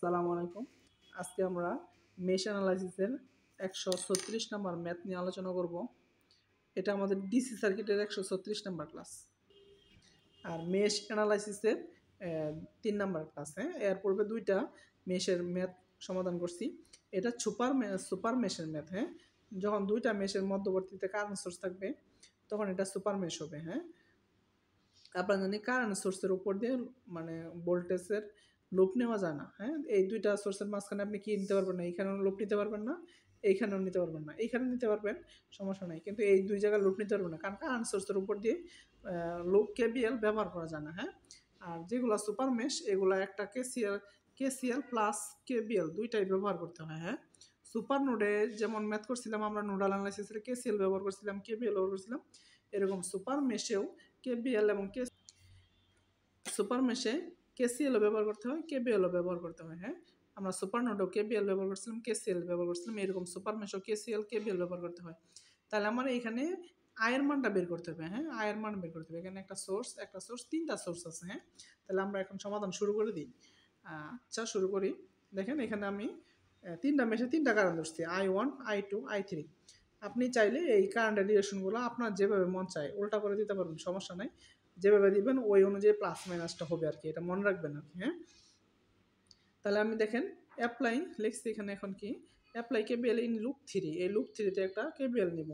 আসসালামু আলাইকুম। আজকে আমরা মেশ অ্যানালাইসিসের ১৩৬ নাম্বার ম্যাথ নিয়ে আলোচনা করব। এটা আমাদের ডিসি সার্কিটের ১৩৬ নাম্বার ক্লাস। আর মেশ অ্যানালাইসিসের ৩ নাম্বার ক্লাস। হ্যাঁ, এর পূর্বে ২টা মেশের ম্যাথ সমাধান করছি। এটা সুপার মেশের ম্যাথ। হ্যাঁ, যখন ২টা মেশের মধ্যবর্তীতে কারেন্ট সোর্স থাকবে তখন এটা সুপার মেশ হবে। হ্যাঁ, আপনারা জানেন কারেন্ট সোর্সের উপর দিয়ে মানে ভোল্টেজের লুপ নেওয়া যায় না। হ্যাঁ, এই ২টা সোর্সের মাঝখানে আপনি কি নিতে পারবেন না, এইখানেও লুপ নিতে পারবেন না, এইখানেও নিতে পারবেন না। এইখানে নিতে পারবেন, সমস্যা নাই, কিন্তু এই ২ জায়গায় লুপ নিতে পারবেন না, কারণ কারেন্ট সোর্সের উপর দিয়ে লুপ কেবিএল ব্যবহার করা যায় না। হ্যাঁ, আর যেগুলো সুপার মেশ এগুলো একটা কেসিএল প্লাস কেবিএল দুইটাই ব্যবহার করতে হয়। হ্যাঁ, সুপার নোডে যেমন ম্যাথ করছিলাম আমরা, নোডাল অ্যানালাইসিসের কেসিএল ব্যবহার করছিলাম, কেবিএল ব্যবহার করছিলাম, এরকম সুপার মেশেও কেবিএল এবং সুপার মেশে কেসিএলও ব্যবহার করতে হয়, কেবিএলও ব্যবহার করতে হয়। হ্যাঁ, আমরা সুপার নোডেও কেবিএল ব্যবহার করছিলাম, কেসিএল ব্যবহার করছিলাম, এরকম সুপার মেশও কেসিএল কেবিএল ব্যবহার করতে হয়। তাহলে আমার এখানে আয়ের মানটা বের করতে হবে। হ্যাঁ, আয়ের মান বের করতে হবে। এখানে একটা সোর্স, তিনটা সোর্স আছে। হ্যাঁ, তাহলে আমরা এখন সমাধান শুরু করে দিই। আচ্ছা, শুরু করি। দেখেন এখানে আমি তিনটা মেশে তিনটা কারেন্ট ধরছি, I1, I2, I3। আপনি চাইলে এই কারেন্টের ডিরেকশনগুলো আপনার যেভাবে মন চায় উল্টা করে দিতে পারবেন, সমস্যা নাই। যেভাবে দিবেন ওই অনুযায়ী প্লাস মাইনাসটা হবে আর কি, এটা মনে রাখবেন আর কি। হ্যাঁ, তাহলে আমি দেখেন অ্যাপ্লাই লিখছি এখানে। এখন কি অ্যাপ্লাই কেবিএল ইন লুপ 3, এই লুপ 3তে একটা কেবিএল নিব।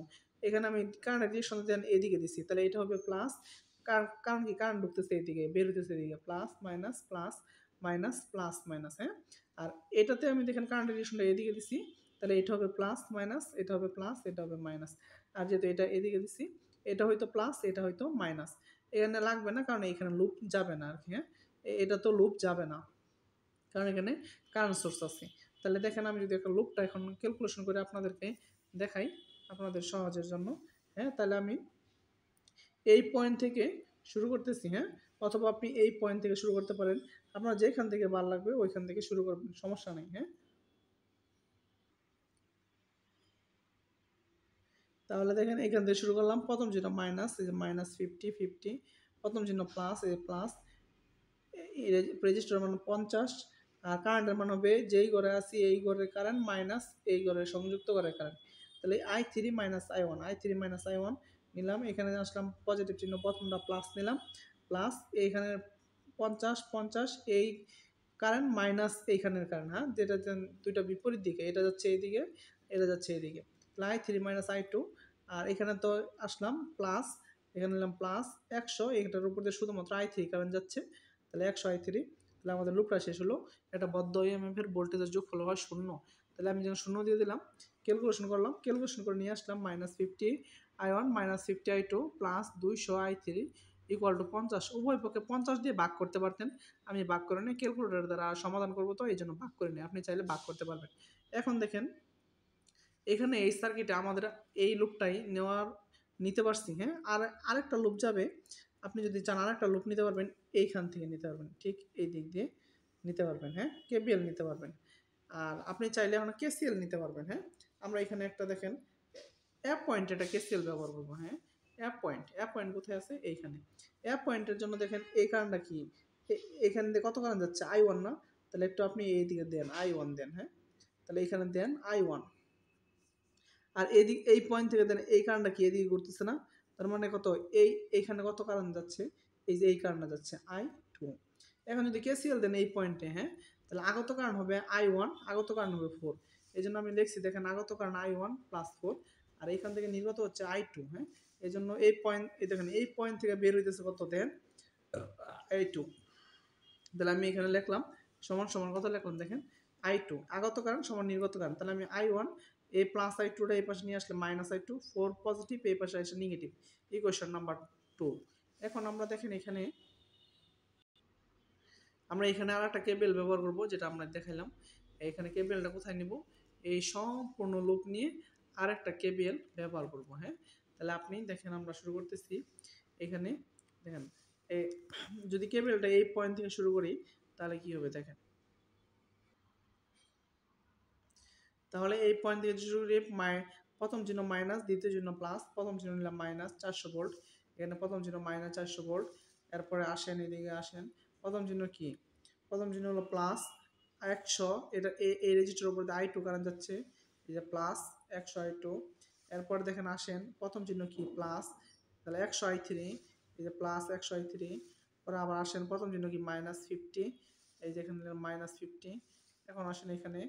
এখানে আমি কারেন্টের ডিরেকশন দেন এদিকে দিছি, তাহলে এটা হবে প্লাস। কারণ কি কারেন্ট ঢুকতেছে এদিকে, বের হইতেছে এদিকে, plus minus plus minus plus minus. হ্যাঁ, আর এটাতে আমি দেখেন কারেন্টের ডিরেকশনটা এদিকে দিছি, তাহলে এটা হবে প্লাস মাইনাস, এটা হবে প্লাস, এটা হবে মাইনাস। আর যেহেতু এটা এদিকে দিছি, এটা হয়তো প্লাস, এটা হয়তো মাইনাস। এখানে লাগবে না, কারণ এখানে লুপ যাবে না আর কি। হ্যাঁ, এটা তো লুপ যাবে না, কারণ এখানে কারেন্ট সোর্স আছে। তাহলে দেখেন আমি যদি একটা লুপটা এখন ক্যালকুলেশন করে আপনাদেরকে দেখাই আপনাদের সহজের জন্য। হ্যাঁ, তাহলে আমি এই পয়েন্ট থেকে শুরু করতেছি। হ্যাঁ, অথবা আপনি এই পয়েন্ট থেকে শুরু করতে পারেন, আপনার যেখান থেকে ভালো লাগবে ওইখান থেকে শুরু করবেন, সমস্যা নেই। হ্যাঁ, তাহলে দেখেন এখান থেকে শুরু করলাম, প্রথম চিহ্ন মাইনাস, এই যে মাইনাস 50, প্রথম চিহ্ন প্লাস, এই যে প্লাস, রেজিস্টার মান 50। আর কারেন্টের মান হবে যেই ঘরে আছি এই ঘরের কারেন্ট মাইনাস এই ঘরের সংযুক্ত ঘরের কারেন্ট। তাহলে I3 minus I1, I3 minus I1 নিলাম। এখানে আসলাম পজিটিভ চিহ্ন, প্রথমটা প্লাস নিলাম, প্লাস এইখানে 50 এই কারেন্ট মাইনাস এইখানের কারেন্ট। হ্যাঁ, যেটা দুইটা বিপরীত দিকে, এটা যাচ্ছে এইদিকে, এটা যাচ্ছে এইদিকে। তাহলে I3 মাইনাস I2। আর এখানে তো আসলাম প্লাস, এখানে নিলাম প্লাস 100, এটার উপর দিয়ে শুধুমাত্র I3 কারেন্ট যাচ্ছে, তাহলে 100 I3। তাহলে আমাদের লুপটা শেষ হলো। একটা বদ্ধ ইএমএফ এর ভোল্টেজের যোগফল হয় 0। তাহলে আমি যখন 0 দিয়ে দিলাম, ক্যালকুলেশন করলাম, ক্যালকুলেশন করে নিয়ে আসলাম -50 I1 -50 I2 plus 200 I3 equal to 50। উভয় পক্ষে 50 দিয়ে ভাগ করতে পারতেন, আমি ভাগ করে নিই, ক্যালকুলেটর দ্বারা সমাধান করবো তো এই জন্য ভাগ করে নিই, আপনি চাইলে ভাগ করতে পারবেন। এখন দেখেন এখানে এই সার্কিটে আমাদের এই লুপটাই নিতে পারছি। হ্যাঁ, আর আরেকটা লুপ যাবে, আপনি যদি চান আরেকটা লুপ নিতে পারবেন, এইখান থেকে নিতে পারবেন, ঠিক এই দিক দিয়ে নিতে পারবেন। হ্যাঁ, কেবিএল নিতে পারবেন। আর আপনি চাইলে এখন কেসিএল নিতে পারবেন। হ্যাঁ, আমরা এখানে একটা দেখেন অ্যাপ পয়েন্ট, এটা কেসিএল ব্যবহার করবো। হ্যাঁ, অ্যাপ পয়েন্ট কোথায় আছে, এইখানে। অ্যাপ পয়েন্টের জন্য দেখেন এই কারেন্টটা কি, এখান দিয়ে কত কারেন্ট যাচ্ছে, I1 না? তাহলে একটু আপনি এই দিকে দেন, I1 দেন। হ্যাঁ, তাহলে এখানে দেন I1। আর এদিক এই পয়েন্ট থেকে দেন এই কারেন্টটা কি এদিকে ঘুরতেছে না? তার মানে কত, এইখানে কত কারেন্ট যাচ্ছে, এই যে এই কারেন্টটা যাচ্ছে I2। এখন যদি কেসিএল দেন এই পয়েন্টে, হ্যাঁ, তাহলে আগত কারেন্ট হবে I1, আগত কারেন্ট হবে 4। এই জন্য আমি লিখছি দেখেন আগত কারেন্ট I1 প্লাস 4, আর এইখান থেকে নির্গত হচ্ছে I2। হ্যাঁ, এই জন্য এই পয়েন্ট, এই দেখেন এই পয়েন্ট থেকে বের হইতেছে কত দেন, I2। তাহলে আমি এখানে লিখলাম সমান সমান কত লিখলাম দেখেন, I2 আগত কারেন্ট সমান নির্গত কারেন্ট। তাহলে আমি I1 এই প্লাস I2টা এই পাশে নিয়ে আসলে মাইনাস I2, 4 পজিটিভ, এই পাশে আসে নেগেটিভ। Equation number 2। এখন আমরা দেখেন এখানে আর একটা কেবল ব্যবহার করব, যেটা আমরা দেখাইলাম। এখানে কেবলটা কোথায় নিব, এই সম্পূর্ণ লুপ নিয়ে আর একটা কেবল ব্যবহার করব। হ্যাঁ, তাহলে আপনি দেখেন আমরা শুরু করতেছি। এখানে দেখেন যদি কেবলটা এই পয়েন্ট থেকে শুরু করি তাহলে কি হবে দেখেন, তাহলে এই পয়েন্ট থেকে শুরু করে প্রথম চিহ্ন মাইনাস, দ্বিতীয় চিহ্ন প্লাস, প্রথম চিহ্ন নিলাম মাইনাস 400 ভোল্ট, এখানে প্রথম চিহ্ন মাইনাস 400 ভোল্ট। এরপরে আসেন এদিকে আসেন, প্রথম চিহ্ন কি, প্রথম চিহ্ন হলো প্লাস 100, এটা এই রেজিস্টারের উপর দিয়ে I2 কারেন্ট যাচ্ছে, এই যে প্লাস 100 I2। এরপর দেখেন আসেন প্রথম চিহ্ন কি প্লাস, তাহলে 100 I3, এই যে প্লাস 100 I3। পরে আবার আসেন প্রথম চিহ্ন কি -50, এই যে এখানে -50। এখন আসেন এখানে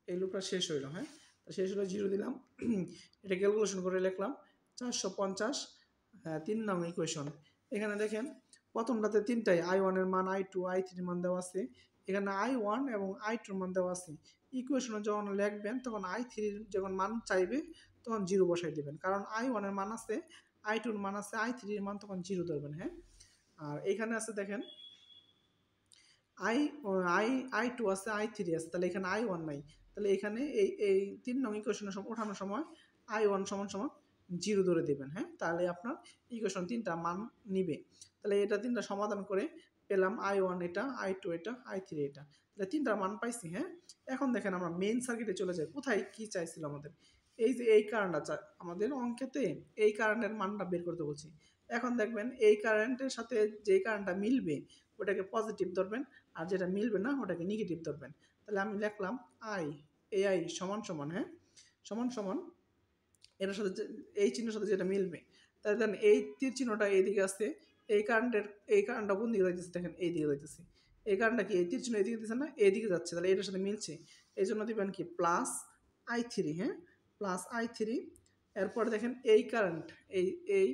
এই লুপটা শেষ হইলো, হ্যাঁ, তো শেষ হলো 0 দিলাম। এটা ক্যালকুলেশন করে লিখলাম 450। 3 নং ইকুয়েশন। এখানে দেখেন প্রথমটাতে তিনটাই I1 এর মান, I2, I3 এর মান দেওয়া আছে। এখানে I1 এবং I2 এর মান দেওয়া আছে। ইকুয়েশনে যখন লিখবেন তখন I3 এর যখন মান চাইবে তখন 0 বসাই দিবেন, কারণ I1 এর মান আছে, I2 এর মান আছে, I3 এর মান তখন 0 ধরবেন, হ্যাঁ। আর এখানে আছে দেখেন I2 আছে, I3 আছে, তাহলে এখানে I1 নাই। তাহলে এখানে এই 3 নং ইকুয়েশনের ওঠানোর সময় I1 সমান সমান 0 ধরে দেবেন, হ্যাঁ, তাহলে আপনার ইকুয়েশন 3টা মান নিবে। তাহলে এটা 3টা সমাধান করে পেলাম I1 এটা, I2 এটা, I3 এটা, তাহলে 3টার মান পাইছি, হ্যাঁ। এখন দেখেন আমরা মেইন সার্কিটে চলে যাই। কোথায় কি চাইছিল আমাদের, এই যে এই কারেন্টটা আমাদের অঙ্কেতে এই কারেন্টের মানটা বের করতে বলছি। এখন দেখবেন এই কারেন্টের সাথে যে কারেন্টটা মিলবে ওটাকে পজিটিভ ধরবেন, আর যেটা মিলবে না ওটাকে নেগেটিভ ধরবেন। তাহলে আমি লিখলাম আই সমান সমান, হ্যাঁ, সমান সমান এটার সাথে এই চিহ্নের সাথে যেটা মিলবে। তাহলে দেখেন এই তীর চিহ্নটা এইদিকে আসছে, এই কারেন্টটা কোন দিকে যাইতেছে, দেখেন এই দিকে যাইতেছে। এই কারেন্টটা কি এই তীর চিহ্ন এইদিকে দিচ্ছে না, এইদিকে যাচ্ছে, তাহলে এটার সাথে মিলছে। এই জন্য দিবেন কি প্লাস I3, হ্যাঁ, প্লাস I3। এরপরে দেখেন এই কারেন্ট, এই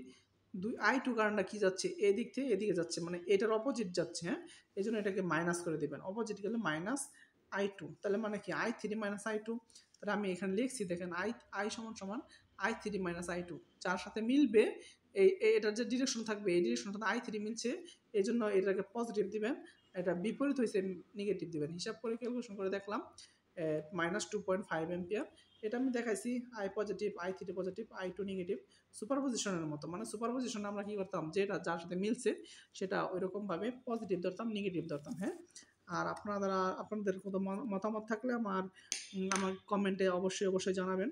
I2 কারেন্টটা কি যাচ্ছে, এই দিক থেকে এদিকে যাচ্ছে, মানে এটার অপোজিট যাচ্ছে, হ্যাঁ। এই জন্য এটাকে মাইনাস করে দিবেন, অপোজিট গেলে -I2, তাহলে মানে কি I3 - I2। তাহলে আমি এখানে লিখছি দেখেন I সমান সমান I3 - I2, যার সাথে মিলবে এটার যে ডিরেকশন থাকবে এই ডিরেকশনটা I3 মিলছে, এই জন্য এটাকে পজিটিভ দিবেন। এটা বিপরীত হয়েছে নেগেটিভ দিবেন। হিসাব করে ক্যালকুলেশন করে দেখলাম -2.5 এম্পিয়ার। এটা আমি দেখাইছি I positive, I3 positive, I2 negative, সুপারপজিশনের মতো। মানে সুপারপজিশনে আমরা কি করতাম, যেটা যার সাথে মিলছে সেটা ওইরকমভাবে পজিটিভ ধরতাম, নেগেটিভ ধরতাম, হ্যাঁ। আর আপনাদের কোনো মতামত থাকলে আমার কমেন্টে অবশ্যই জানাবেন।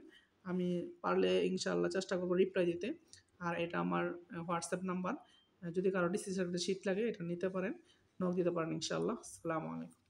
আমি পারলে ইনশাআল্লাহ চেষ্টা করবো রিপ্লাই দিতে। আর এটা আমার হোয়াটসঅ্যাপ নাম্বার, যদি কারো ডিসি সার্কিটের শীট লাগে এটা নিতে পারেন, নক দিতে পারেন ইনশাআল্লাহ। আসসালামু আলাইকুম।